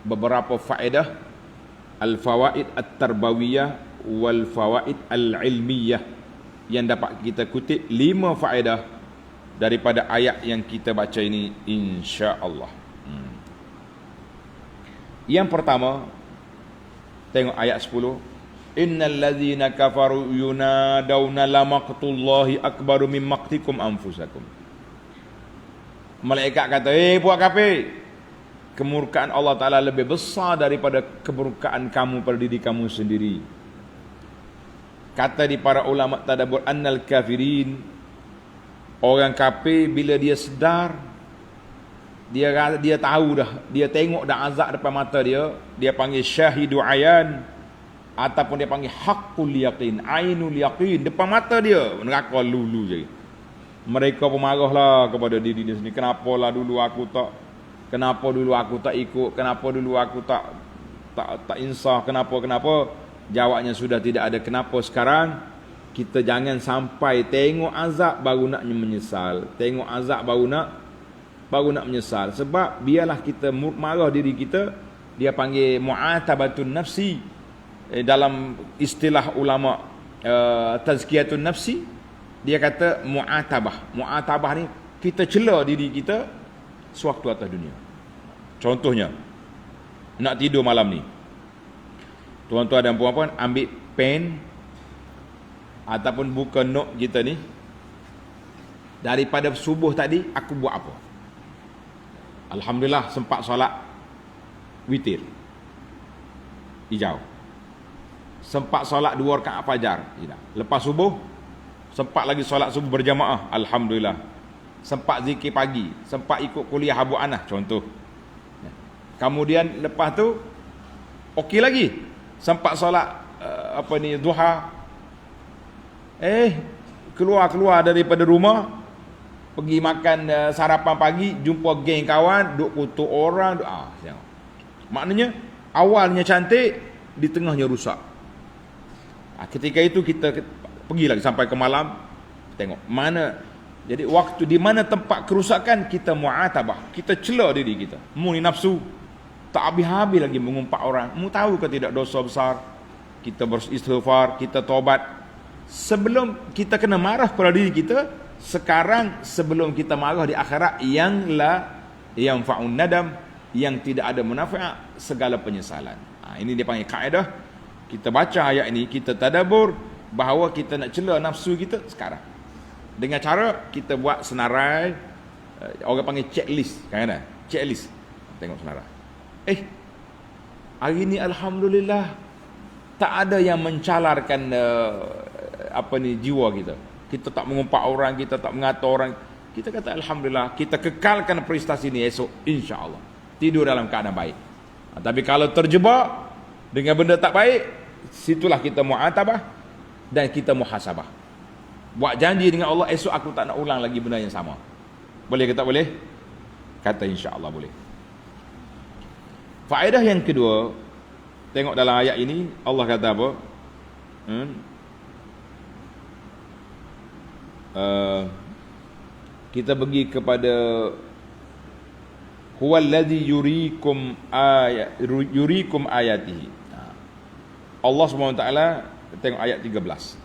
beberapa faedah al-fawaid at-tarbawiyah wal fawaid al-ilmiyah yang dapat kita kutip 5 faedah daripada ayat yang kita baca ini insya-Allah. Yang pertama, tengok ayat 10. Innal ladzina kafaru yunadawna lamaqtullahi akbaru min maqtikum anfusakum. Malaikat kata, buat kafir, kemurkaan Allah Ta'ala lebih besar daripada kemurkaan kamu pada diri kamu sendiri. Kata di para ulama tadabbur, annal kafirin, orang kafir bila dia sedar, dia tahu dah, dia tengok dah azab depan mata dia panggil syahidu ayan, ataupun dia panggil haqqul yaqin, ainul yaqin, depan mata dia neraka lulu je. Mereka pun marahlah kepada diri dia sendiri. Kenapa dulu aku tak ikut, kenapa dulu aku tak insaf, kenapa? Jawabnya sudah tidak ada kenapa sekarang. Kita jangan sampai tengok azab baru nak menyesal. Tengok azab baru nak menyesal. Sebab biarlah kita marah diri kita, dia panggil mu'atabatun nafsi. Dalam istilah ulama tazkiyatun nafsi, dia kata mu'atabah. Mu'atabah ni kita cela diri kita sewaktu atas dunia. Contohnya, nak tidur malam ni, tuan-tuan dan puan-puan ambil pen ataupun buka note kita ni, daripada subuh tadi aku buat apa? Alhamdulillah sempat solat witir hijau, sempat solat 2 rakaat fajar, lepas subuh sempat lagi solat subuh berjamaah, alhamdulillah, sempat zikir pagi, sempat ikut kuliah Abu Anas contoh. Kemudian lepas tu okey lagi, sempat solat duha, keluar daripada rumah, pergi makan sarapan pagi, jumpa geng kawan, duk kutuk orang, tengok. Maknanya awalnya cantik, di tengahnya rusak. Ketika itu kita pergi lagi sampai ke malam, tengok mana. Jadi waktu di mana tempat kerusakan, kita mu'atabah, kita cela diri kita. Mu ni nafsu, tak habis-habis lagi mengumpat orang. Mu tahu ke tidak dosa besar? Kita beristighfar, kita tobat. Sebelum kita kena marah pada diri kita, sekarang sebelum kita marah di akhirat, yang fa'un nadam, yang tidak ada manfaat, segala penyesalan. Ini dia panggil kaedah. Kita baca ayat ini, kita tadabbur bahawa kita nak cela nafsu kita sekarang. Dengan cara kita buat senarai, orang panggil checklist, kan? Checklist. Tengok senarai. Hari ni alhamdulillah tak ada yang mencalarkan jiwa kita. Kita tak mengumpat orang, kita tak mengata orang. Kita kata alhamdulillah, kita kekalkan prestasi ni esok insya-Allah. Tidur dalam keadaan baik. Tapi kalau terjebak dengan benda tak baik, situlah kita mu'atabah dan kita muhasabah. Buat janji dengan Allah, esok aku tak nak ulang lagi benda yang sama. Boleh ke tak boleh? Kata insya-Allah boleh. Faedah yang kedua, tengok dalam ayat ini Allah kata apa? Kita pergi kepada huwallazi yurikum ayatihi. Allah SWT, tengok ayat 13.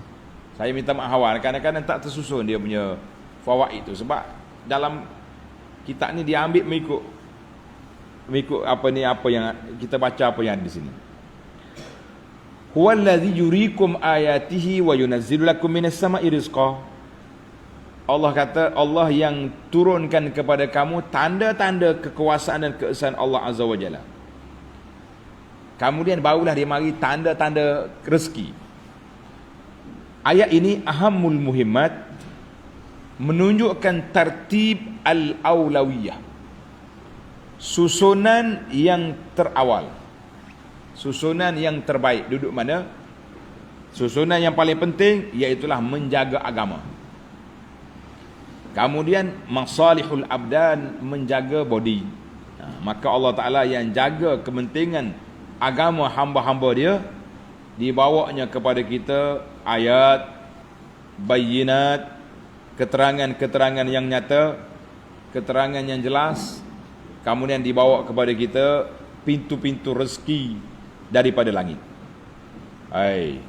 Saya minta maaf awal, kadang-kadang tak tersusun dia punya fawaid itu, sebab dalam kitab ni dia ambil mengikut apa yang kita baca, apa yang ada di sini. Huwallazi yurikum ayatihi wa yunazzilu lakum minas sama'i rizqa. Allah kata, Allah yang turunkan kepada kamu tanda-tanda kekuasaan dan keesaan Allah Azza wa Jalla. Kemudian barulah dia mari tanda-tanda rezeki. Ayat ini ahammul muhimmat, menunjukkan tertib al-aulawiyah, susunan yang terawal, susunan yang terbaik. Duduk mana? Susunan yang paling penting iaitulah menjaga agama. Kemudian masalihul abdan, menjaga body. Maka Allah Ta'ala yang jaga kepentingan agama hamba-hamba dia, dibawanya kepada kita ayat bayinat, keterangan-keterangan yang nyata, keterangan yang jelas. Kemudian dibawa kepada kita pintu-pintu rezeki daripada langit.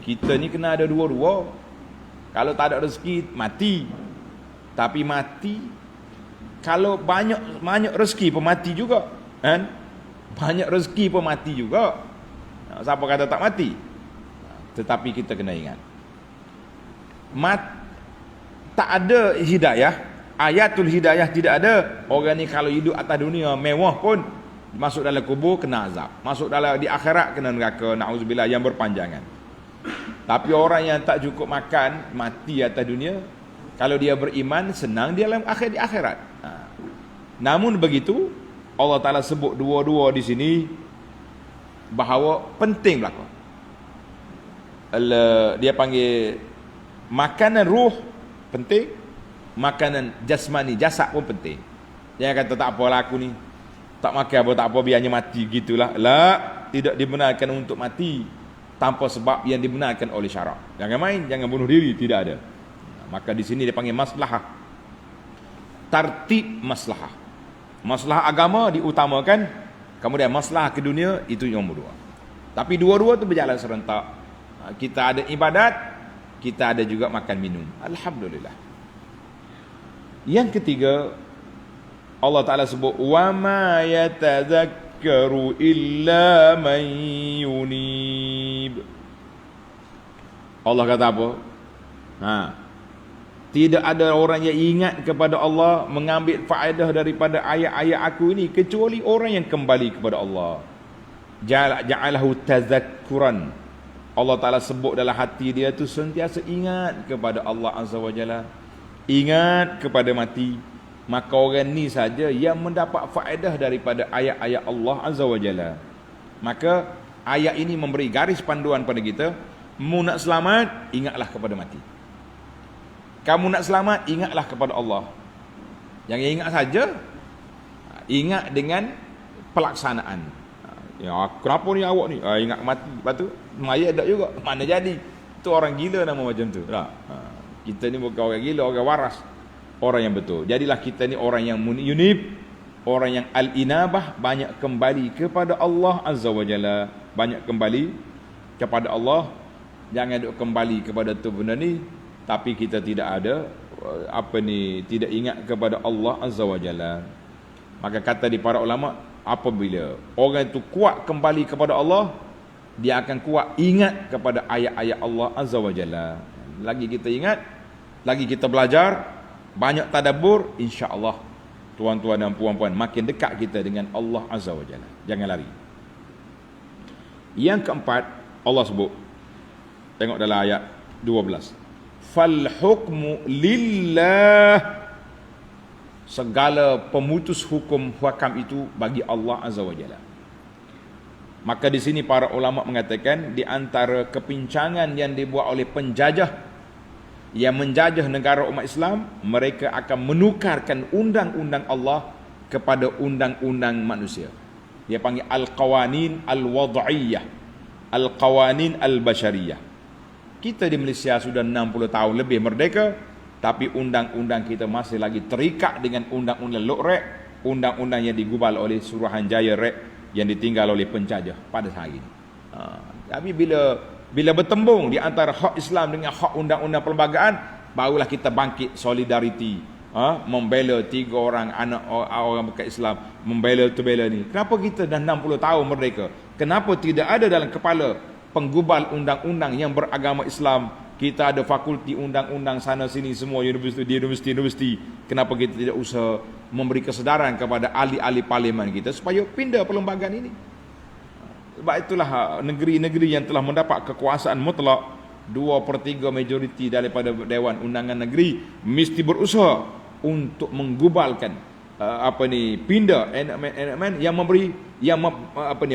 Kita ni kena ada dua-dua. Kalau tak ada rezeki, mati. Tapi mati, kalau banyak rezeki pun mati juga, kan? Banyak rezeki pun mati juga. Siapa kata tak mati? Tetapi kita kena ingat, tak ada hidayah, ayatul hidayah tidak ada. Orang ni kalau hidup atas dunia mewah pun, masuk dalam kubur kena azab, masuk dalam di akhirat kena neraka, na'udzubillah, yang berpanjangan. Tapi orang yang tak cukup makan, mati atas dunia, kalau dia beriman, senang dia dalam di akhirat. Namun begitu, Allah Ta'ala sebut dua-dua di sini bahawa penting berlaku. Dia panggil makanan ruh penting, makanan jasmani, jasad pun penting. Jangan kata tak apalah aku ni tak makan apa tak apa, biarnya mati gitulah. Tidak dibenarkan untuk mati tanpa sebab yang dibenarkan oleh syarak. Jangan main, jangan bunuh diri, tidak ada. Maka di sini dia panggil maslahah. Tartib maslahah. Maslahah agama diutamakan, kemudian maslahah ke dunia itu yang nombor dua. Tapi dua-dua itu berjalan serentak. Kita ada ibadat, kita ada juga makan minum. Alhamdulillah. Yang ketiga, Allah Ta'ala sebut wa ma yatadzakkaru illa man yunib. Allah kata apa? Tidak ada orang yang ingat kepada Allah, mengambil faedah daripada ayat-ayat aku ini, kecuali orang yang kembali kepada Allah. Ja'alahu tazakkuran. Allah Ta'ala sebut dalam hati dia tu sentiasa ingat kepada Allah Azza wa Jalla, ingat kepada mati. Maka orang ni saja yang mendapat faedah daripada ayat-ayat Allah Azza wa Jalla. Maka ayat ini memberi garis panduan pada kita. Mu nak selamat, ingatlah kepada mati. Kamu nak selamat, ingatlah kepada Allah. Jangan ingat saja, ingat dengan pelaksanaan. Ya, kenapa ni awak ni? Ingat mati, lepas tu mayat tak juga. Mana jadi? Itu orang gila nama macam tu. Kita ni bukan orang gila, orang waras, orang yang betul. Jadilah kita ni orang yang yunib, orang yang al-inabah, banyak kembali kepada Allah Azza wa Jalla. Banyak kembali kepada Allah. Jangan duk kembali kepada tu benda ni, tapi kita tidak ada tidak ingat kepada Allah Azza wa Jalla. Maka kata di para ulama, apabila orang itu kuat kembali kepada Allah, dia akan kuat ingat kepada ayat-ayat Allah Azza wa Jalla. Lagi kita ingat, lagi kita belajar, banyak tadabbur, insya-Allah tuan-tuan dan puan-puan, makin dekat kita dengan Allah Azza wa Jalla. Jangan lari. Yang keempat, Allah sebut, tengok dalam ayat 12, fal hukmu lillah. Segala pemutus hukum hakam itu bagi Allah Azza wa Jalla. Maka di sini para ulama mengatakan, di antara kepincangan yang dibuat oleh penjajah yang menjajah negara umat Islam, mereka akan menukarkan undang-undang Allah kepada undang-undang manusia. Dia panggil al-qawanin al-wad'iyah, al-qawanin al-bashariyah. Kita di Malaysia sudah 60 tahun lebih merdeka, tapi undang-undang kita masih lagi terikat dengan undang-undang Lok-Rek, undang-undang yang digubal oleh Suruhanjaya Rek yang ditinggal oleh penjajah pada hari ini. Tapi bila bertembung di antara hak Islam dengan hak undang-undang perlembagaan, barulah kita bangkit solidariti, membela 3 orang anak orang bukan Islam, membela tu bela ni. Kenapa kita dah 60 tahun merdeka, kenapa tidak ada dalam kepala penggubal undang-undang yang beragama Islam? Kita ada fakulti undang-undang sana sini, semua universiti. Kenapa kita tidak usah memberi kesedaran kepada ahli-ahli parlimen kita supaya pindah perlembagaan ini? Sebab itulah negeri-negeri yang telah mendapat kekuasaan mutlak, 2/3 majoriti daripada Dewan Undangan Negeri, mesti berusaha untuk menggubalkan pindah yang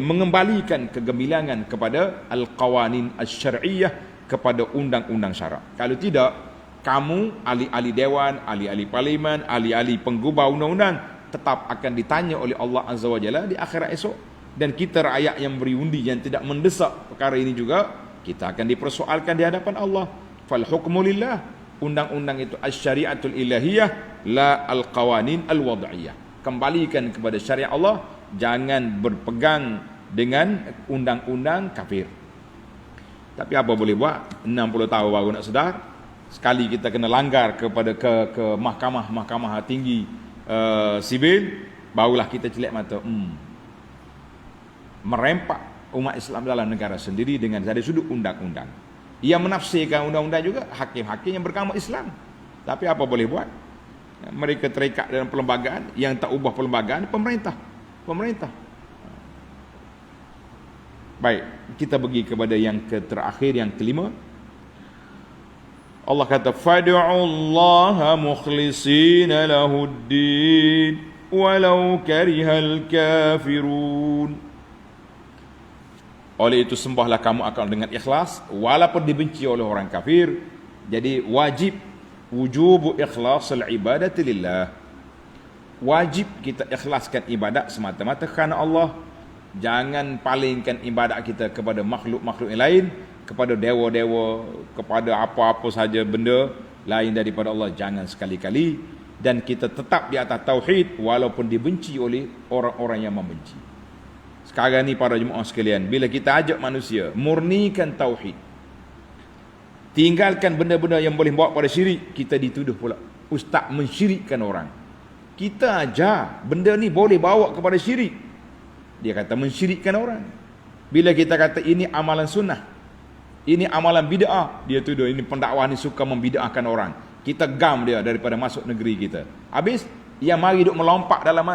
mengembalikan kegemilangan kepada al-qawanin asy-syar'iyyah, kepada undang-undang syarak. Kalau tidak, kamu ahli-ahli dewan, ahli-ahli parlimen, ahli-ahli penggubah undang-undang tetap akan ditanya oleh Allah Azza wa Jalla di akhirat esok. Dan kita rakyat yang beri undi, yang tidak mendesak perkara ini juga, kita akan dipersoalkan di hadapan Allah. Fal hukmu lillah. Undang-undang itu asy-syari'atul ilahiyah, la al-qawanin al-wad'iyah. Kembalikan kepada syariat Allah, jangan berpegang dengan undang-undang kafir. Tapi apa boleh buat, 60 tahun baru nak sedar. Sekali kita kena langgar kepada ke mahkamah tinggi sibil, barulah kita celak mata, merempak umat Islam dalam negara sendiri dengan dari sudut undang-undang. Ia menafsirkan undang-undang juga hakim-hakim yang beragama Islam. Tapi apa boleh buat? Mereka terikat dalam perlembagaan, yang tak ubah perlembagaan pemerintah. Baik, kita pergi kepada yang terakhir, yang kelima. Allah kata, fad'ullaha mukhlishina lahuddin walau karihal kafirun. Oleh itu sembahlah kamu akan dengan ikhlas walaupun dibenci oleh orang kafir. Jadi wujubu ikhlasul ibadati lillah. Wajib kita ikhlaskan ibadat semata-mata kerana Allah. Jangan palingkan ibadat kita kepada makhluk-makhluk yang lain, kepada dewa-dewa, kepada apa-apa saja benda lain daripada Allah. Jangan sekali-kali. Dan kita tetap di atas tauhid walaupun dibenci oleh orang-orang yang membenci. Sekarang ni para jemaah sekalian, bila kita ajak manusia murnikan tauhid, tinggalkan benda-benda yang boleh bawa pada syirik, kita dituduh pula ustaz mensyirikkan orang. Kita ajar benda ni boleh bawa kepada syirik, dia kata mensyirikkan orang. Bila kita kata ini amalan sunnah, ini amalan bid'ah, dia tuduh ini pendakwah ni suka membid'ahkan orang. Kita gam dia daripada masuk negeri kita. Habis yang mari duk melompat dalam,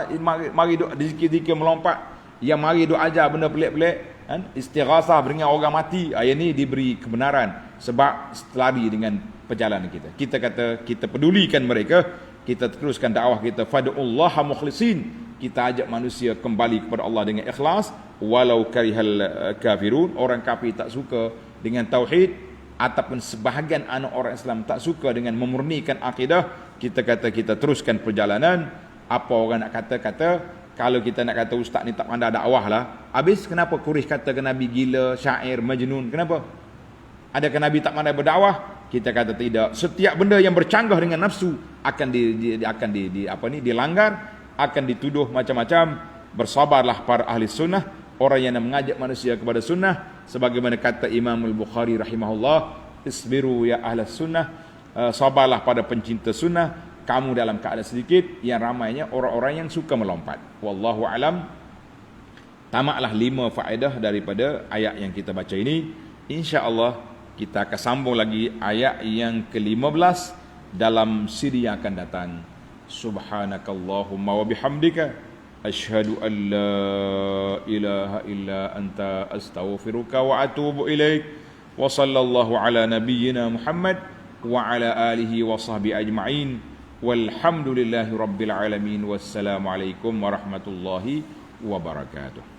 mari duk dizikir-zikir melompat, yang mari duk ajar benda pelik-pelik, kan? Istighasah dengan orang mati, ayat ni diberi kebenaran sebab lari dengan perjalanan kita. Kita kata kita pedulikan mereka, kita teruskan dakwah kita, fad'ullaha mukhlisin. Kita ajak manusia kembali kepada Allah dengan ikhlas walau karihal kafirun. Orang kafir tak suka dengan tauhid, ataupun sebahagian anak orang Islam tak suka dengan memurnikan akidah, kita kata kita teruskan perjalanan. Apa orang nak kata, kalau kita nak kata ustaz ni tak pandai dakwah lah. Habis kenapa Quraisy kata ke Nabi gila, syair, majnun? Kenapa? Adakah Nabi tak pandai berdakwah? Kita kata tidak. Setiap benda yang bercanggah dengan nafsu akan dilanggar, akan dituduh macam-macam. Bersabarlah para ahli sunnah, orang yang mengajak manusia kepada sunnah. Sebagaimana kata Imam Al-Bukhari rahimahullah, isbiru ya ahli sunnah, sabarlah pada pencinta sunnah, kamu dalam keadaan sedikit, yang ramainya orang-orang yang suka melompat. Wallahu alam. Tamaklah 5 faedah daripada ayat yang kita baca ini. InsyaAllah kita akan sambung lagi ayat yang ke-15 dalam siri yang akan datang. Subhanakallahumma wa bihamdika asyhadu an la ilaha illa anta astaghfiruka wa atubu ilaik. Wa sallallahu ala nabiyyina Muhammad wa ala alihi wa sahbihi ajma'in. Walhamdulillahi rabbil alamin. Wassalamu alaikum warahmatullahi wabarakatuh.